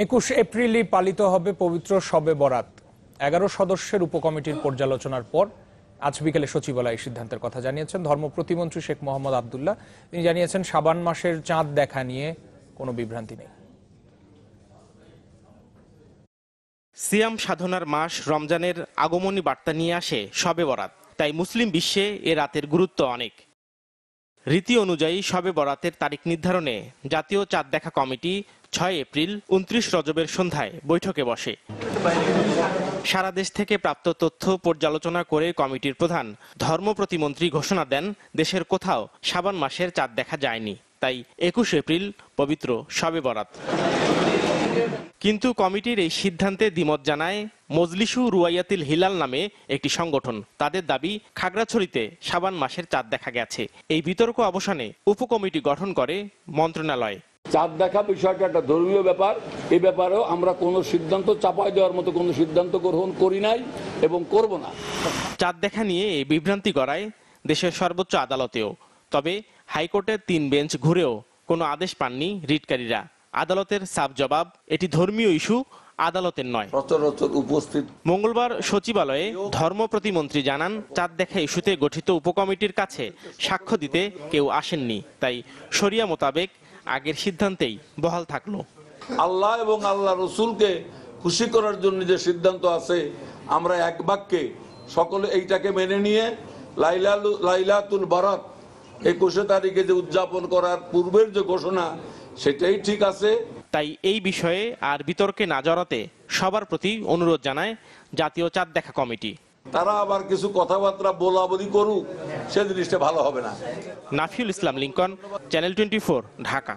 21 এপ্রিলই পালিত হবে পবিত্র শবে বরাত। 11 সদস্যের উপকমিটির পর্যালোচনার পর আজ বিকেলে সচিবালয়ে সিদ্ধান্তের কথা জানিয়েছেন ধর্ম প্রতিমন্ত্রী শেখ মোহাম্মদ আব্দুল্লাহ। তিনি জানিয়েছেন, শাবান মাসের চাঁদ দেখা নিয়ে কোনো বিভ্রান্তি নেই। সিয়াম সাধনার মাস রমজানের আগমনী বার্তা নিয়ে আসে শবে বরাত, তাই মুসলিম বিশ্বে এ রাতের গুরুত্ব অনেক। রীতি অনুযায়ী শবে বরাতের তারিখ নির্ধারণে জাতীয় চাঁদ দেখা কমিটি 6 এপ্রিল 29 রজবের সন্ধ্যায় বৈঠকে বসে। সারা দেশ থেকে প্রাপ্ত তথ্য পর্যালোচনা করে কমিটির প্রধান ধর্ম প্রতিমন্ত্রী ঘোষণা দেন, দেশের কোথাও শাবান মাসের চাঁদ দেখা যায়নি, তাই 21 এপ্রিল পবিত্র শবে বরাত। কিন্তু কমিটির এই সিদ্ধান্তে দ্বিমত জানায় মজলিসু রুয়াইয়াতিল হিলাল নামে একটি সংগঠন। তাদের দাবি, খাগড়াছড়িতে শাবান মাসের চাঁদ দেখা গেছে। এই বিতর্ক অবসানে উপকমিটি গঠন করে মন্ত্রণালয়। চাঁদ দেখা বিষয়টা একটা ধর্মীয় ব্যাপার, এই ব্যাপারেও আমরা কোনো সিদ্ধান্ত চাপাই দেওয়ার মতো কোনো সিদ্ধান্ত গ্রহণ করি নাই এবং করব না। চাঁদ দেখা নিয়ে এই বিভ্রান্তি গড়ায় দেশের সর্বোচ্চ আদালতেও। তবে হাইকোর্টের 3 বেঞ্চ ঘুরেও কোনো আদেশ পাননি রিটকারীরা। আদালতের সাফ জবাব, এটি ধর্মীয় ইস্যু, আদালতের নয়। উপস্থিত মঙ্গলবার সচিবালয়ে ধর্ম প্রতিমন্ত্রী জানান, চাঁদ দেখা ইস্যুতে গঠিত উপকমিটির কাছে সাক্ষ্য দিতে কেউ আসেননি, তাই শরিয়া মোতাবেক আগের সিদ্ধান্তেই বহাল থাকলো। আল্লাহ এবং আল্লাহ রসুলকে খুশি করার জন্য যে সিদ্ধান্ত আছে, আমরা এক বাক্যে সকলে এইটাকে মেনে নিয়ে লাইলাতুল বারাত 21 তারিখে যে উদযাপন করার পূর্বের যে ঘোষণা, সেটাই ঠিক আছে। তাই এই বিষয়ে আর বিতর্কে না জড়াতে সবার প্রতি অনুরোধ জানায় জাতীয় চাঁদ দেখা কমিটি। তারা আবার কিছু কথাবার্তা বলাবলি করুক, সে জিনিসটা ভালো হবে না। নাফিউল ইসলাম লিংকন, চ্যানেল 24, ঢাকা।